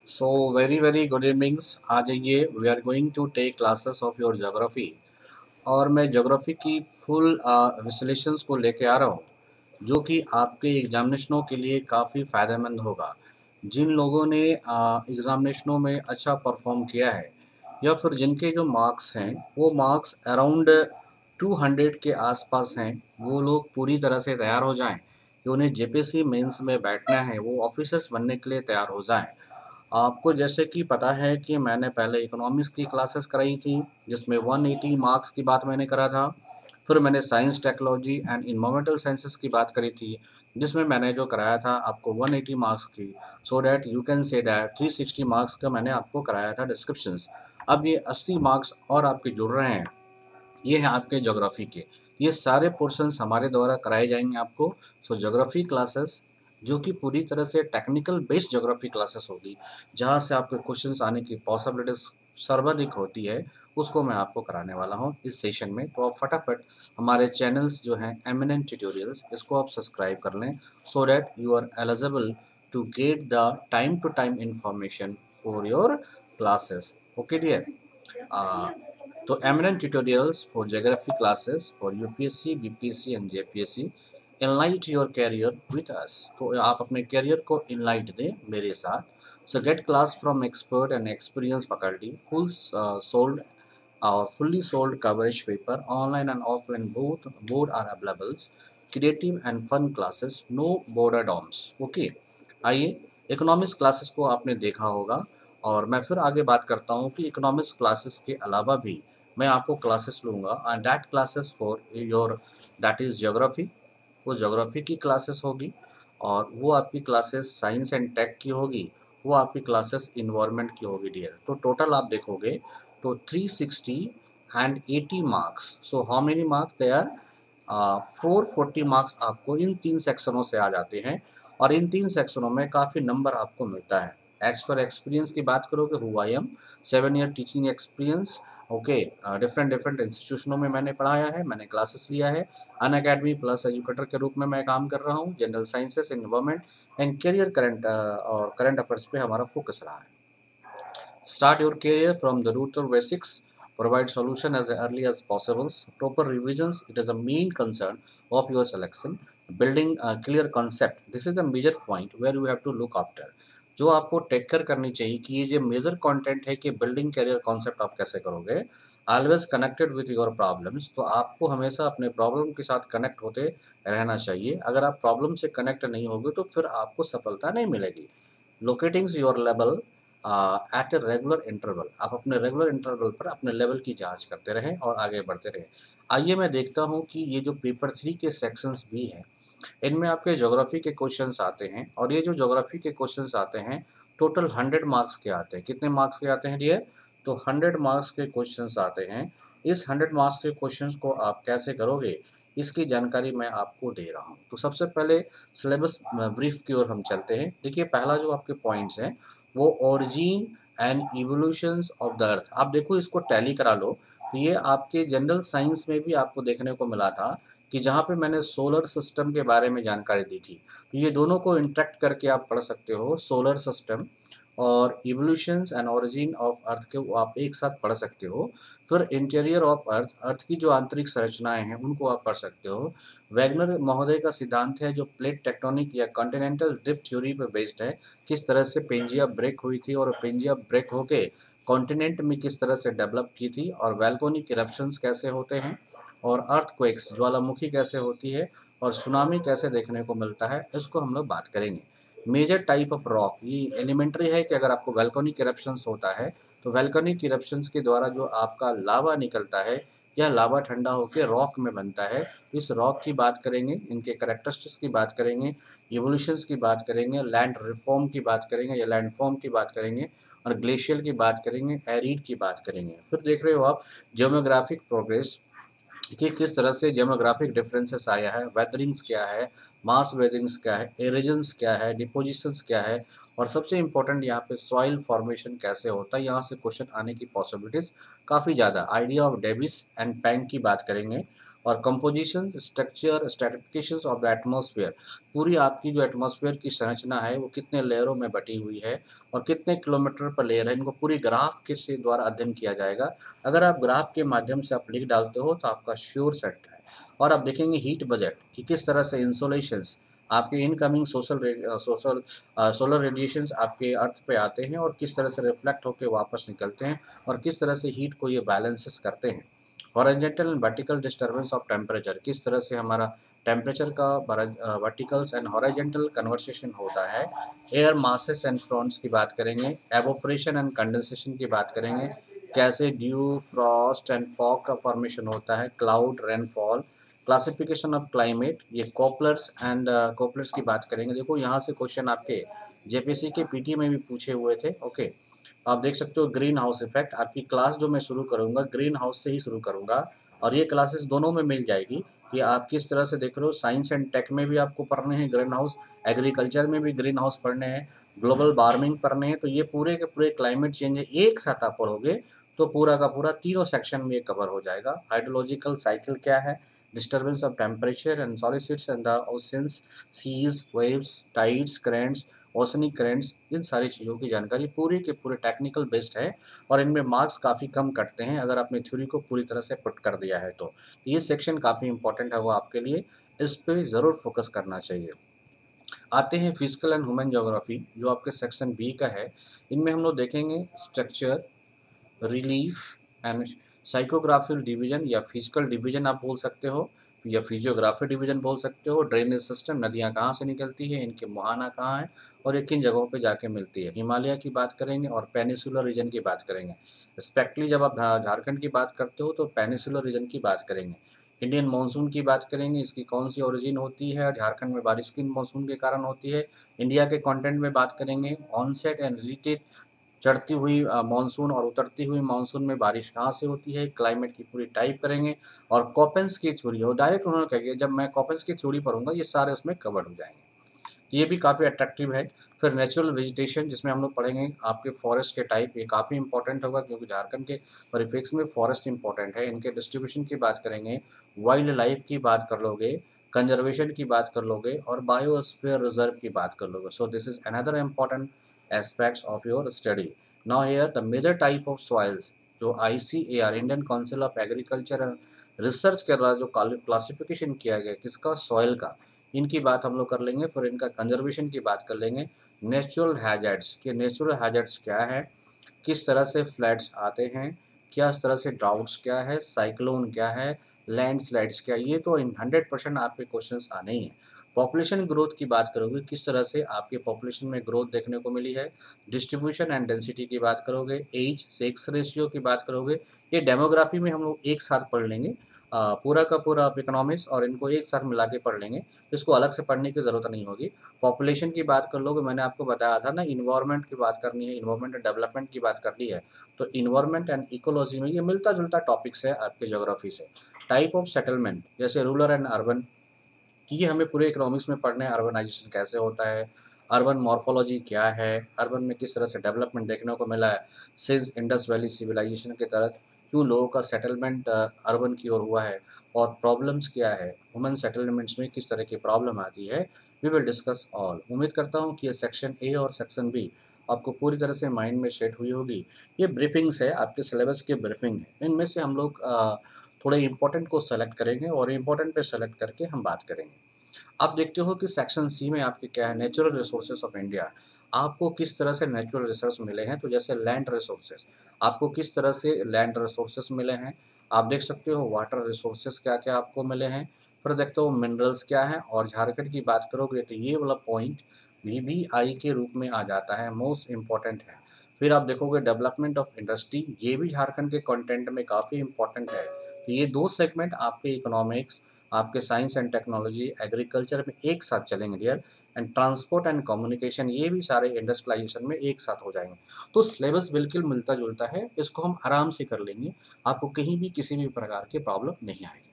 सो very very good evenings. आ जाइए, we are going to take classes of your geography. और मैं geography की फुल विश्लेषण को लेके आ रहा हूँ, जो कि आपके एग्जामिनेशनों के लिए काफ़ी फ़ायदेमंद होगा। जिन लोगों ने एग्जामिनेशनों में अच्छा परफॉर्म किया है, या फिर जिनके जो मार्क्स हैं वो मार्क्स अराउंड 200 के आसपास हैं, वो लोग पूरी तरह से तैयार हो जाएं कि उन्हें जेपीएससी मेंस में बैठना है, वो ऑफिसर्स बनने के लिए तैयार हो जाएं। आपको जैसे कि पता है कि मैंने पहले इकोनॉमिक्स की क्लासेस कराई थी, जिसमें 180 मार्क्स की बात मैंने करा था। फिर मैंने science, technology and environmental sciences की बात करी थी, जिसमें मैंने जो कराया था आपको 180 मार्क्स की। सो that you can say that 360 marks का मैंने आपको कराया था डिस्क्रिप्शंस। अब ये 80 मार्क्स और आपके जुड़ रहे हैं, ये हैं आपके ज्योग्राफी के। ये सारे पोर्शंस हमारे द्वारा कराए जाएंगे आपको। सो ज्योग्राफी क्लासेस, जो कि पूरी तरह से टेक्निकल बेस्ड ज्योग्राफी क्लासेस होगी, जहाँ से आपके क्वेश्चंस आने की पॉसिबिलिटीज सर्वाधिक होती है, उसको मैं आपको कराने वाला हूँ इस सेशन में। तो आप फटाफट हमारे चैनल्स जो हैं एमिनेंट ट्यूटोरियल्स, इसको आप सब्सक्राइब कर लें, so that you are eligible to get the time to time information for your classes. Okay dear. तो eminent tutorials for geography classes for UPSC, BPSC and JPSC, enlight your career with us. तो आप अपने career को enlight दें मेरे साथ। So get class from expert and experience faculty, full sold और fully sold coverage paper, online and offline both are available. Creative and fun classes, no border dorms. Okay, आइए। Economics classes को आपने देखा होगा, और मैं फिर आगे बात करता हूँ कि इकोनॉमिक्स क्लासेस के अलावा भी मैं आपको क्लासेस लूँगा, and that classes for your, that is geography. वो ज्योग्राफी की क्लासेस होगी, और वो आपकी क्लासेस साइंस एंड टेक की होगी, वो आपकी क्लासेस इन्वायरमेंट की होगी डियर। तो टोटल आप देखोगे तो 360 and 80 marks. So how many marks they are? 440 marks आपको इन तीन सेक्शनों से आ जाते हैं, और इन तीन सेक्शनों में काफ़ी नंबर आपको मिलता है। एज पर एक्सपीरियंस की बात करोगे, who I am, 7 year teaching experience. Okay, different different इंस्टीट्यूशनों में मैंने पढ़ाया है, मैंने क्लासेस लिया है। अन अकेडमी प्लस एजुकेटर के रूप में मैं काम कर रहा हूँ। General sciences, environment and career, current और करंट अफेयर्स पे हमारा फोकस रहा है। Start your career from the router basics. Provide solution as early as possible. Proper revisions, it is a main concern of your selection. Building a clear concept, this is the major point where you have to look after. जो आपको take care करनी चाहिए कि ये जो major content है कि building career concept आप कैसे करोगे। Always connected with your problems, तो आपको हमेशा अपने प्रॉब्लम के साथ कनेक्ट होते रहना चाहिए। अगर आप प्रॉब्लम से कनेक्ट नहीं होगे तो फिर आपको सफलता नहीं मिलेगी। Locating your level at a regular interval, आप अपने रेगुलर इंटरवल पर अपने लेवल की जांच करते रहें और आगे बढ़ते रहें। आइए मैं देखता हूं कि ये जो पेपर 3 के सेक्शंस भी हैं, इनमें आपके ज्योग्राफी के क्वेश्चंस आते हैं, और ये जो ज्योग्राफी के क्वेश्चंस आते हैं टोटल 100 मार्क्स के आते हैं। कितने मार्क्स के आते हैं डियर? तो 100 मार्क्स के क्वेश्चंस आते हैं। इस 100 मार्क्स के क्वेश्चंस को आप कैसे करोगे, इसकी जानकारी मैं आपको दे रहा हूँ। तो सबसे पहले सिलेबस ब्रीफ की ओर हम चलते हैं। देखिए, पहला जो आपके पॉइंट्स हैं वो origin and evolutions of the earth. आप देखो, इसको टैली करा लो। तो ये आपके जनरल साइंस में भी आपको देखने को मिला था, कि जहाँ पे मैंने सोलर सिस्टम के बारे में जानकारी दी थी। तो ये दोनों को इंटरेक्ट करके आप पढ़ सकते हो, सोलर सिस्टम और evolutions and origin of earth के, वो आप एक साथ पढ़ सकते हो। फिर इंटीरियर ऑफ अर्थ, अर्थ की जो आंतरिक संरचनाएं हैं उनको आप पढ़ सकते हो। वैगनर महोदय का सिद्धांत है जो प्लेट टेक्टोनिक या कॉन्टिनेंटल ड्रिफ्ट थ्योरी पर बेस्ड है, किस तरह से पेंजिया ब्रेक हुई थी, और पेंजिया ब्रेक होके कॉन्टिनेंट में किस तरह से डेवलप की थी, और वैल्कोनिक इरप्शंस कैसे होते हैं, और अर्थक्वेक्स ज्वालामुखी कैसे होती है, और सुनामी कैसे देखने को मिलता है, इसको हम लोग बात करेंगे। मेजर टाइप ऑफ रॉक, ये एलिमेंट्री है कि अगर आपको वैल्कोनिक इरप्शंस होता है, तो वैल्कोनिक इरप्शंस के द्वारा जो आपका लावा निकलता है, यह लावा ठंडा होकर रॉक में बनता है। इस रॉक की बात करेंगे, इनके करेक्टरिस्टिक्स की बात करेंगे, इवोल्यूशंस की बात करेंगे, लैंड रिफॉर्म की बात करेंगे या लैंडफॉर्म की बात करेंगे, और ग्लेशियल की बात करेंगे, एरिड की बात करेंगे। फिर देख रहे हो आप ज्योमोग्राफिक प्रोग्रेस, कि किस तरह से डेमोग्राफिक डिफरेंसेस आया है, वेदरिंग्स क्या है, मास वेदरिंग्स क्या है, एरोजन्स क्या है, डिपोजिशंस क्या है, और सबसे इंपॉर्टेंट यहाँ पे सॉइल फॉर्मेशन कैसे होता है। यहाँ से क्वेश्चन आने की पॉसिबिलिटीज काफ़ी ज़्यादा। आइडिया ऑफ डेविस एंड पैंग की बात करेंगे, और composition, structure, स्ट्रैटिफिकेशंस of the atmosphere, पूरी आपकी जो एटमॉस्फेयर की संरचना है वो कितने लेयरों में बटी हुई है और कितने किलोमीटर पर लेयर है, इनको पूरी ग्राफ के से द्वारा अध्ययन किया जाएगा। अगर आप ग्राफ के माध्यम से आप लिख डालते हो तो आपका श्योर सेट है। और आप देखेंगे हीट बजट कि किस तरह से इंसोलेशंस आपके इनकमिंग सोलर रेडिएशंस आपके अर्थ पे आते हैं और किस तरह से रिफ्लेक्ट होकर वापस निकलते हैं और किस तरह से हीट को ये बैलेंसेस करते हैं। Horizontal and vertical disturbance of temperature, किस तरह से हमारा टेम्परेचर का वर्टिकल्स एंड हॉरिजॉन्टल कन्वर्सेशन होता है। एयर मासेस एंड फ्रॉन्ट्स की बात करेंगे, एवोपरेशन एंड कंडेंसेशन की बात करेंगे, कैसे ड्यू, फ्रॉस्ट एंड फॉग का फॉर्मेशन होता है, cloud, rainfall, classification of climate, ये कोपलर्स एंड कोपलर्स की बात करेंगे। देखो यहाँ से क्वेश्चन आपके जेपीसी के पीटी में भी पूछे हुए थे। ओके, आप देख सकते हो ग्रीन हाउस इफेक्ट। आपकी क्लास जो मैं शुरू करूँगा ग्रीन हाउस से ही शुरू करूँगा और ये क्लासेस दोनों में मिल जाएगी कि आप किस तरह से देख रहे हो। साइंस एंड टेक में भी आपको पढ़ने हैं ग्रीन हाउस, एग्रीकल्चर में भी ग्रीन हाउस पढ़ने हैं, ग्लोबल वार्मिंग पढ़ने हैं। तो ये पूरे के पूरे क्लाइमेट चेंज एक साथ आप पढ़ोगे तो पूरा का पूरा तीनों सेक्शन में ये कवर हो जाएगा। हाइड्रोलॉजिकल साइकिल क्या है, disturbance of temperature and salinities and the oceans, seas, waves, tides, currents, oceanic currents, इन सारी चीज़ों की जानकारी पूरे के पूरे टेक्निकल बेस्ड है और इनमें मार्क्स काफ़ी कम कटते हैं अगर आपने थ्योरी को पूरी तरह से पुट कर दिया है तो ये सेक्शन काफ़ी इंपॉर्टेंट है वो आपके लिए, इस पे ज़रूर फोकस करना चाहिए। आते हैं फिजिकल एंड ह्यूमन ज्योग्राफी जो आपके सेक्शन बी का है। इनमें हम लोग देखेंगे स्ट्रक्चर, रिलीफ एंड साइकोग्राफिकल डिवीजन या फिजिकल डिवीजन आप बोल सकते हो या फिजियोग्राफी डिवीजन बोल सकते हो। ड्रेनेज सिस्टम, नदियाँ कहाँ से निकलती है, इनके मुहाना कहाँ है और ये किन जगहों पे जाके मिलती है। हिमालय की बात करेंगे और पेनिसुलर रीजन की बात करेंगे। स्पेक्टली जब आप झारखंड की बात करते हो तो पेनिसुलर रीजन की बात करेंगे। इंडियन मानसून की बात करेंगे, इसकी कौन सी ओरिजिन होती है और झारखंड में बारिश किन मानसून के कारण होती है। इंडिया के कंटेंट में बात करेंगे, ऑनसेट एंड रिलेटेड, चढ़ती हुई मानसून और उतरती हुई मानसून में बारिश कहाँ से होती है, क्लाइमेट की पूरी टाइप करेंगे। और कॉपेंस की थ्योरी हो डायरेक्ट उन्होंने कहा कि जब मैं कॉपेंस की थ्योरी पढ़ूंगा ये सारे उसमें कवर हो जाएंगे, ये भी काफ़ी अट्रैक्टिव है। फिर नेचुरल वेजिटेशन जिसमें हम लोग पढ़ेंगे आपके फॉरेस्ट के टाइप, ये काफ़ी इंपॉर्टेंट होगा क्योंकि झारखंड के परिप्रेक्ष्य में फॉरेस्ट इंपॉर्टेंट है। इनके डिस्ट्रीब्यूशन की बात करेंगे, वाइल्ड लाइफ की बात कर लोगे, कंजर्वेशन की बात कर लोगे और बायोस्फीयर रिजर्व की बात कर लोगे। So this is another important aspects of your study. Now here the major type of soils जो ICAR, Indian council of agriculture and research कर रहा है, जो क्लासिफिकेशन किया गया किसका, सॉइल का, इनकी बात हम लोग कर लेंगे। फिर इनका कंजर्वेशन की बात कर लेंगे। नेचुरल हैजर्ड्स के, नेचुरल हैजर्ड्स क्या है, किस तरह से फ्लड्स आते हैं, क्या तरह से ड्राउट्स क्या है, साइक्लोन क्या है, लैंडस्लाइड्स क्या, ये तो 100% आपके क्वेश्चंस आने ही हैं। पॉपुलेशन ग्रोथ की बात करोगे, किस तरह से आपके पॉपुलेशन में ग्रोथ देखने को मिली है। डिस्ट्रीब्यूशन एंड डेंसिटी की बात करोगे, एज सेक्स रेशियो की बात करोगे। ये डेमोग्राफी में हम लोग एक साथ पढ़ लेंगे, पूरा का पूरा आप इकोनॉमिक्स और इनको एक साथ मिला के पढ़ लेंगे, इसको अलग से पढ़ने की ज़रूरत नहीं होगी। पॉपुलेशन की बात कर लोगे, मैंने आपको बताया था ना, इन्वायरमेंट की बात करनी है, इन्वायरमेंट एंड डेवलपमेंट की बात करनी है, तो इन्वायरमेंट एंड इकोलॉजी में ये मिलता जुलता टॉपिक्स है आपके ज्योग्राफी से। टाइप ऑफ सेटलमेंट जैसे रूरल एंड अर्बन, ये हमें पूरे इकोनॉमिक्स में पढ़ना है। अर्बनाइजेशन कैसे होता है, अर्बन मॉर्फोलॉजी क्या है, अर्बन में किस तरह से डेवलपमेंट देखने को मिला है सिंस इंडस वैली सिविलाइजेशन के तहत, क्यों लोगों का सेटलमेंट अर्बन की ओर हुआ है और प्रॉब्लम्स क्या है, ह्यूमन सेटलमेंट्स में किस तरह की प्रॉब्लम आती है। We will discuss all. उम्मीद करता हूँ कि ये सेक्शन ए और सेक्शन बी आपको पूरी तरह से माइंड में सेट हुई होगी। ये ब्रीफिंग्स है, आपके सिलेबस की ब्रीफिंग है, इनमें से हम लोग थोड़े इंपॉर्टेंट को सेलेक्ट करेंगे और इंपॉर्टेंट पे सेलेक्ट करके हम बात करेंगे। आप देखते हो कि सेक्शन सी में आपके क्या है, नेचुरल रिसोर्सेज ऑफ इंडिया। आपको किस तरह से नेचुरल रिसोर्स मिले हैं, तो जैसे लैंड रिसोर्सेज, आपको किस तरह से लैंड रिसोर्सेज मिले हैं। आप देख सकते हो वाटर रिसोर्सेज क्या क्या आपको मिले हैं। फिर देखते हो मिनरल्स क्या है। और झारखंड की बात करोगे तो ये वाला पॉइंट VBI के रूप में आ जाता है, मोस्ट इम्पॉर्टेंट है। फिर आप देखोगे डेवलपमेंट ऑफ इंडस्ट्री, ये भी झारखंड के कंटेंट में काफ़ी इंपॉर्टेंट है। तो ये दो सेगमेंट आपके इकोनॉमिक्स, आपके साइंस एंड टेक्नोलॉजी, एग्रीकल्चर में एक साथ चलेंगे dear. And transport and communication, ये भी सारे इंडस्ट्रियलाइजेशन में एक साथ हो जाएंगे। तो सिलेबस बिल्कुल मिलता जुलता है, इसको हम आराम से कर लेंगे, आपको कहीं भी किसी भी प्रकार की प्रॉब्लम नहीं आएगी।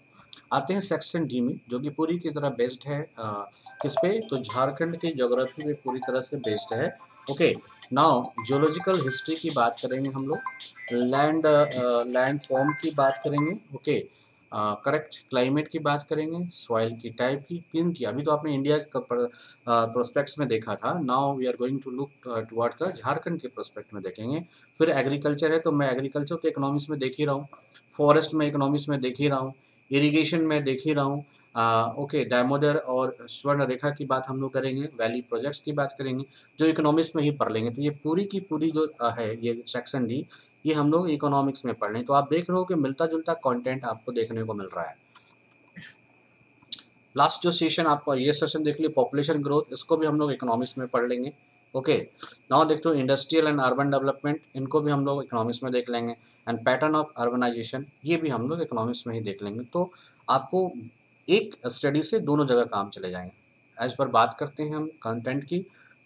आते हैं सेक्शन डी में जो कि पूरी की तरह बेस्ड है किस पे, तो झारखंड की ज्योग्राफी में पूरी तरह से बेस्ड है। ओके, नाउ जियोलॉजिकल हिस्ट्री की बात करेंगे हम लोग, लैंड फॉर्म की बात करेंगे। ओके, करेक्ट, क्लाइमेट की बात करेंगे, सॉइल की टाइप की, किन की, अभी तो आपने इंडिया का प्रोस्पेक्ट्स में देखा था, now we are going to look towards the Jharkhand के प्रोस्पेक्ट में देखेंगे। फिर एग्रीकल्चर है तो मैं एग्रीकल्चर तो इकोनॉमिक्स में देख ही रहा हूँ, फॉरेस्ट में इकोनॉमिक्स में देख ही रहा हूँ, इरिगेशन में देख ही रहा हूँ। ओके, दामोदर और स्वर्ण रेखा की बात हम लोग करेंगे, वैली प्रोजेक्ट्स की बात करेंगे, जो इकोनॉमिक्स में ही पढ़ लेंगे। तो ये पूरी की पूरी जो है ये सेक्शन डी, ये हम लोग इकोनॉमिक्स में पढ़ रहे हैं। तो आप देख रहे हो कि मिलता जुलता कंटेंट आपको देखने को मिल रहा है। लास्ट जो सेशन आपका ये सेशन देख लिया पॉपुलेशन ग्रोथ, इसको भी हम लोग इकोनॉमिक्स में पढ़ लेंगे। ओके, नाउ देखते हो इंडस्ट्रियल एंड अर्बन डेवलपमेंट, इनको भी हम लोग इकोनॉमिक्स में देख लेंगे। एंड पैटर्न ऑफ अर्बनाइजेशन, ये भी हम लोग इकोनॉमिक्स में ही देख लेंगे। तो आपको एक स्टडी से दोनों जगह काम चले जाएंगे। एज पर बात करते हैं हम कंटेंट की,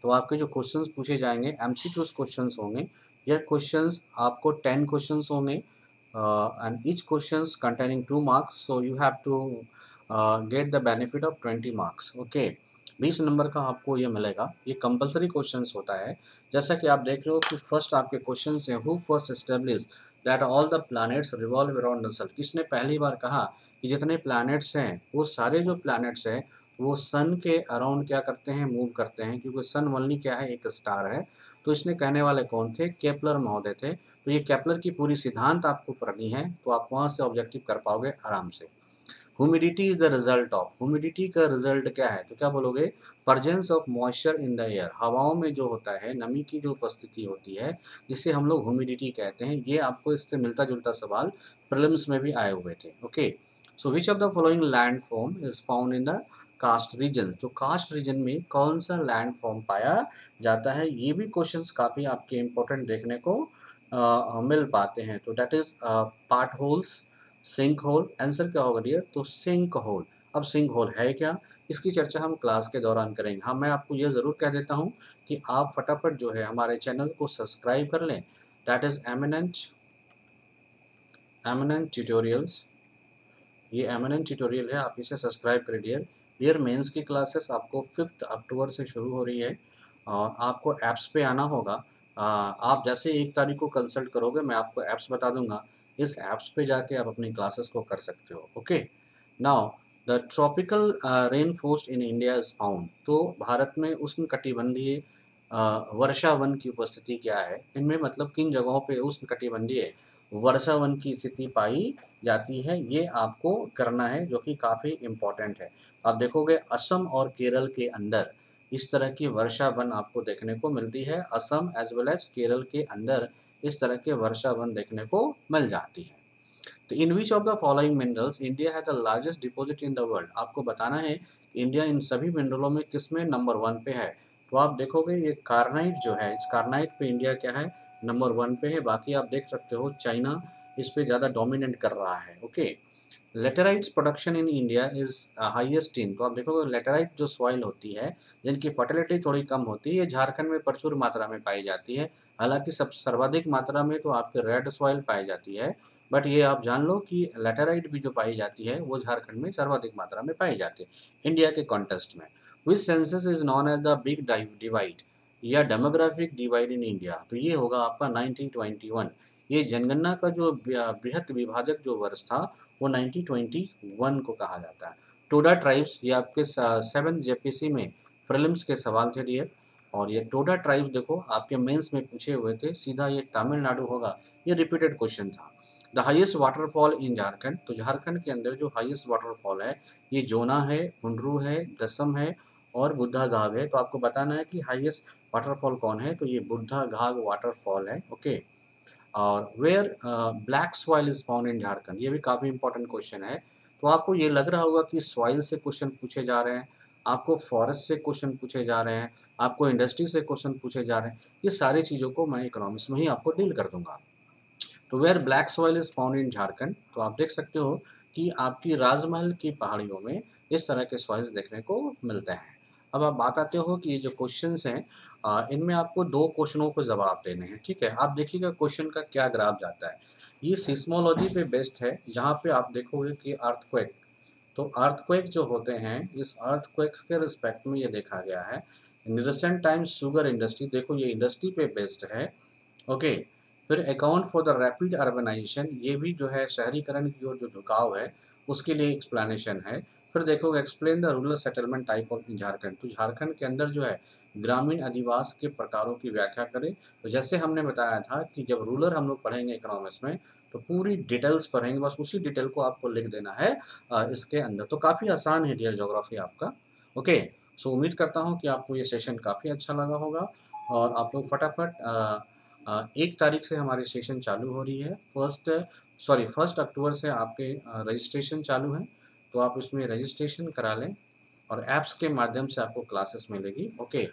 तो आपके जो क्वेश्चंस पूछे जाएंगे एमसीक्यूज क्वेश्चंस होंगे। यह क्वेश्चंस आपको 10 क्वेश्चंस होंगे and each questions containing 2 marks, so you have to get the benefit of 20 marks. Okay, 20 number का आपको ये मिलेगा। ये कंपलसरी क्वेश्चंस होता है। जैसा कि आप देख रहे हो कि फर्स्ट आपके क्वेश्चंस हैं, who first establish that all the planets revolve around the sun, किसने पहली बार कहा कि जितने प्लैनेट्स हैं वो सारे जो प्लैनेट्स हैं वो सन के अराउंड क्या करते हैं, मूव करते हैं, क्योंकि सन ओनली क्या है, एक स्टार है। तो इसने कहने वाले कौन थे, केपलर महोदय थे। तो ये केपलर की पूरी सिद्धांत आपको पढ़नी है, तो आप वहाँ से ऑब्जेक्टिव कर पाओगे आराम से। Humidity is the result of, humidity का रिजल्ट क्या है, तो क्या बोलोगे, presence of moisture in the air, हवाओं में जो होता है नमी की जो उपस्थिति होती है, जिसे हम लोग ह्यूमिडिटी कहते हैं। ये आपको इससे मिलता जुलता सवाल प्रीलिम्स में भी आए हुए थे। Okay, so which of the following land form is found in the coast region, तो कास्ट रीजन में कौन सा लैंड फॉर्म पाया जाता है, ये भी क्वेश्चंस काफ़ी आपके इंपॉर्टेंट देखने को मिल पाते हैं। तो that is pot holes, sink hole, answer क्या होगा डियर, तो सिंक होल। अब सिंक होल है क्या, इसकी चर्चा हम क्लास के दौरान करेंगे। हाँ, मैं आपको यह ज़रूर कह देता हूँ कि आप फटाफट जो है हमारे चैनल को सब्सक्राइब कर लें, दैट इज़ एमिनेंट ट्यूटोरियल्स। ये एमिनेंट ट्यूटोरियल है, आप इसे सब्सक्राइब करें डियर। डियर मेंस की क्लासेस आपको 5 अक्टूबर से शुरू हो रही है और आपको ऐप्स पे आना होगा। आप जैसे 1 तारीख को कंसल्ट करोगे, मैं आपको ऐप्स बता दूंगा, इस ऐप्स पे जाके आप अपनी क्लासेस को कर सकते हो। Okay, now the tropical rain forest in India is found, तो भारत में उष्णकटिबंधीय वर्षा वन की उपस्थिति क्या है, इनमें मतलब किन जगहों पे उष्णकटिबंधीय वर्षा वन की स्थिति पाई जाती है, ये आपको करना है, जो कि काफ़ी इम्पोर्टेंट है। आप देखोगे असम और केरल के अंदर इस तरह की वर्षा वन आपको देखने को मिलती है, Assam as well as Kerala के अंदर इस तरह के वर्षा वन देखने को मिल जाती है। तो in which of the following minerals India है the largest deposit in the world, आपको बताना है इंडिया इन सभी मिनरलों में किसमें नंबर 1 पे है। तो आप देखोगे ये कार्नाइट जो है, इस कार्नाइट पे इंडिया क्या है, नंबर 1 पे है। बाकी आप देख सकते हो चाइना इस पे ज़्यादा डोमिनेट कर रहा है। Okay, laterites production in India is highest in, तो आप देखोगे लेटेराइट जो सॉइल होती है जिनकी फर्टिलिटी थोड़ी कम होती है, ये झारखंड में प्रचुर मात्रा में पाई जाती है। हालांकि सब सर्वाधिक मात्रा में तो आपके रेड सॉइल पाई जाती है, बट ये आप जान लो कि लेटेराइट भी जो पाई जाती है वो झारखंड में सर्वाधिक मात्रा में पाई जाती है इंडिया के कॉन्टेस्ट में। Which census is known as the big divide या डेमोग्राफिक डिवाइड इन इंडिया, तो ये होगा आपका 1921। ये जनगणना का जो बृहत विभाजक जो वर्ष था वो 1921 को कहा जाता है। टोडा ट्राइब्स, ये आपके 7th जेपीसी में प्रीलिम्स के सवाल थे डियर, और ये टोडा ट्राइब्स देखो आपके मेंस में पूछे हुए थे, सीधा ये तमिलनाडु होगा, ये रिपीटेड क्वेश्चन था। The highest waterfall in Jharkhand, तो झारखंड के अंदर जो हाईएस्ट वाटरफॉल है ये जोना है, हुंडरू है, दसम है और बुद्धा घाघ है। तो आपको बताना है कि हाईएस्ट वाटरफॉल कौन है, तो ये बुद्धा घाघ वाटरफॉल है। ओके, और where black soil is found in Jharkhand, ये भी काफ़ी इंपॉर्टेंट क्वेश्चन है। तो आपको ये लग रहा होगा कि सॉइल से क्वेश्चन पूछे जा रहे हैं, आपको फॉरेस्ट से क्वेश्चन पूछे जा रहे हैं, आपको इंडस्ट्री से क्वेश्चन पूछे जा रहे हैं, ये सारी चीज़ों को मैं इकोनॉमिक्स में ही आपको डील कर दूंगा। तो where black soil is found in Jharkhand, तो आप देख सकते हो कि आपकी राजमहल की पहाड़ियों में इस तरह के सॉइल्स देखने को मिलते हैं। अब आप बात आते हो कि ये जो क्वेश्चंस हैं इनमें आपको 2 क्वेश्चनों को जवाब देने हैं। ठीक है, आप देखिएगा क्वेश्चन का क्या ग्राफ जाता है। ये सिस्मोलॉजी पे बेस्ड है, जहाँ पे आप देखोगे कि अर्थक्वेक, तो अर्थक्वेक जो होते हैं, इस अर्थक्वेक्स के रिस्पेक्ट में ये देखा गया है। In recent times sugar industry, देखो ये इंडस्ट्री पे बेस्ड है। ओके, फिर account for the rapid urbanization, ये भी जो है शहरीकरण की ओर जो झुकाव है उसके लिए एक्सप्लेनेशन है। फिर देखोगे explain the rural settlement type of Jharkhand, तो झारखंड के अंदर जो है ग्रामीण अधिवास के प्रकारों की व्याख्या करें। तो जैसे हमने बताया था कि जब रूरल हम लोग पढ़ेंगे इकोनॉमिक्स में तो पूरी डिटेल्स पढ़ेंगे, बस उसी डिटेल को आपको लिख देना है इसके अंदर। तो काफ़ी आसान है डियर ज्योग्राफी आपका। ओके, सो उम्मीद करता हूँ कि आपको ये सेशन काफ़ी अच्छा लगा होगा और आप लोग फटाफट 1 तारीख से हमारी सेशन चालू हो रही है। फर्स्ट अक्टूबर से आपके रजिस्ट्रेशन चालू है, तो आप इसमें रजिस्ट्रेशन करा लें और ऐप्स के माध्यम से आपको क्लासेस मिलेगी। ओके,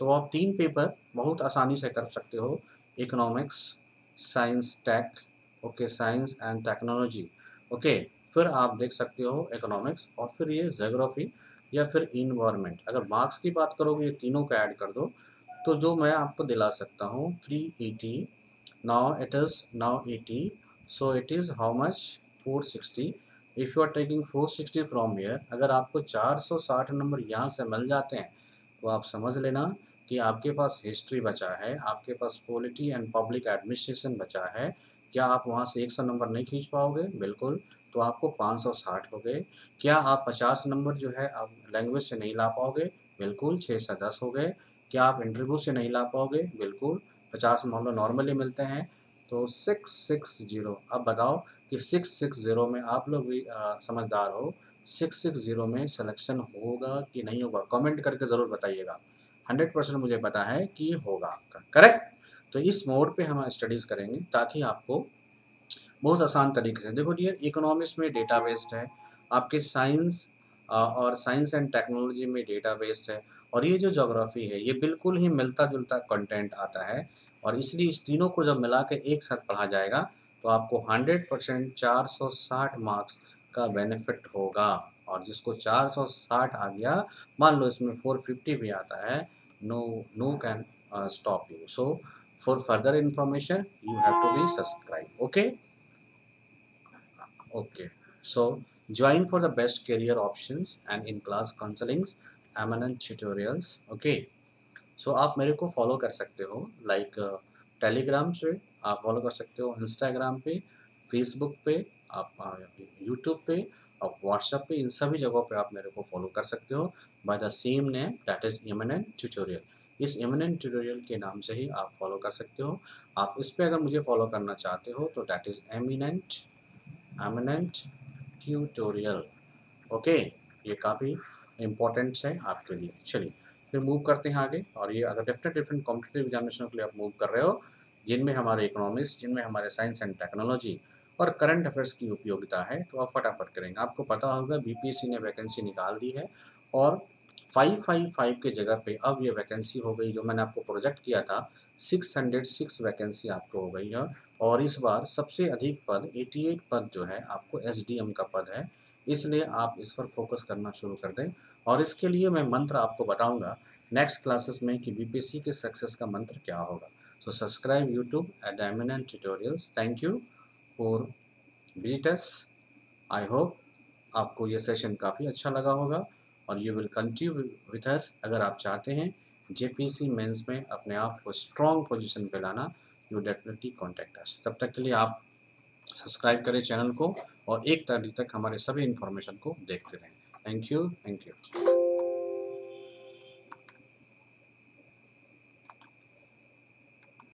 तो आप 3 पेपर बहुत आसानी से कर सकते हो, economics, science tech, okay, science and technology. Okay, फिर आप देख सकते हो इकोनॉमिक्स और फिर ये ज्योग्राफी या फिर इन्वायरमेंट। अगर मार्क्स की बात करोगे ये तीनों का ऐड कर दो तो जो मैं आपको दिला सकता हूँ 380, now 80, so it is how much 460। If you are taking 460 from here, अगर आपको 460 नंबर यहाँ से मिल जाते हैं तो आप समझ लेना कि आपके पास हिस्ट्री बचा है, आपके पास पॉलिटी एंड पब्लिक एडमिनिस्ट्रेशन बचा है। क्या आप वहाँ से 100 नंबर नहीं खींच पाओगे? बिल्कुल, तो आपको 560 हो गए। क्या आप 50 नंबर जो है आप लैंग्वेज से नहीं ला पाओगे? बिल्कुल, 6 से 10 हो गए। क्या आप इंटरव्यू से नहीं ला पाओगे? बिल्कुल, 50 मामले नॉर्मली मिलते हैं। तो 660, अब बताओ कि 660 में आप लोग भी समझदार हो, 660 में सिलेक्शन होगा कि नहीं होगा? कमेंट करके ज़रूर बताइएगा। 100% मुझे पता है कि होगा आपका, करेक्ट? तो इस मोड पे हम स्टडीज़ करेंगे ताकि आपको बहुत आसान तरीके से, देखो डियर इकोनॉमिक्स में डेटा बेस्ड है, आपके साइंस और साइंस एंड टेक्नोलॉजी में डेटा बेस्ड है, और ये जो ज्योग्राफी है ये बिल्कुल ही मिलता जुलता कंटेंट आता है। और इसलिए इस तीनों को जब मिला के एक साथ पढ़ा जाएगा तो आपको 100% 460 मार्क्स का बेनिफिट होगा। और जिसको 460 आ गया, मान लो इसमें 450 भी आता है, no no can stop you. So for further information you have to be subscribe. Okay, okay, so join for the best career options and in-class counselings, eminent tutorials. Okay, so आप मेरे को फॉलो कर सकते हो, like Telegram पे आप follow कर सकते हो, इंस्टाग्राम पे, फेसबुक पे, आप यूट्यूब पे, आप व्हाट्सएप पे, इन सभी जगहों पे आप मेरे को फॉलो कर सकते हो by the same name, that is eminent tutorial. इस एमिनेंट ट्यूटोरियल के नाम से ही आप फॉलो कर सकते हो। आप इस पे अगर मुझे फॉलो करना चाहते हो तो that is eminent tutorial. Okay, ये काफ़ी इम्पोर्टेंट है आपके लिए। चलिए फिर मूव करते हैं आगे। और ये अगर डिफरेंट डिफरेंट कॉम्पिटिटिव एग्जामिनेशन के लिए आप मूव कर रहे हो, जिनमें हमारे इकोनॉमिक्स, जिनमें हमारे साइंस एंड टेक्नोलॉजी और करंट अफेयर्स की उपयोगिता है, तो आप फटाफट करेंगे। आपको पता होगा बीपीएससी ने वैकेंसी निकाल दी है और 555 के जगह पे अब ये वैकेंसी हो गई, जो मैंने आपको प्रोजेक्ट किया था 606 वैकेंसी आपको हो गई है। और इस बार सबसे अधिक पद 88 पद जो है आपको एसडीएम का पद है, इसलिए आप इस पर फोकस करना शुरू कर दें। और इसके लिए मैं मंत्र आपको बताऊंगा नेक्स्ट क्लासेस में कि बीपीएससी के सक्सेस का मंत्र क्या होगा। So subscribe YouTube at eminent tutorials. Thank you for visit us. I hope आपको ये सेशन काफ़ी अच्छा लगा होगा और you will continue with us. अगर आप चाहते हैं जेपीसी मेंस में अपने आप को स्ट्रॉन्ग पोजीशन पे लाना, यू डेफिनेटली कॉन्टैक्ट अस। तब तक के लिए आप सब्सक्राइब करें चैनल को और 1 तारीख तक हमारे सभी इन्फॉर्मेशन को देखते रहें। Thank you, thank you.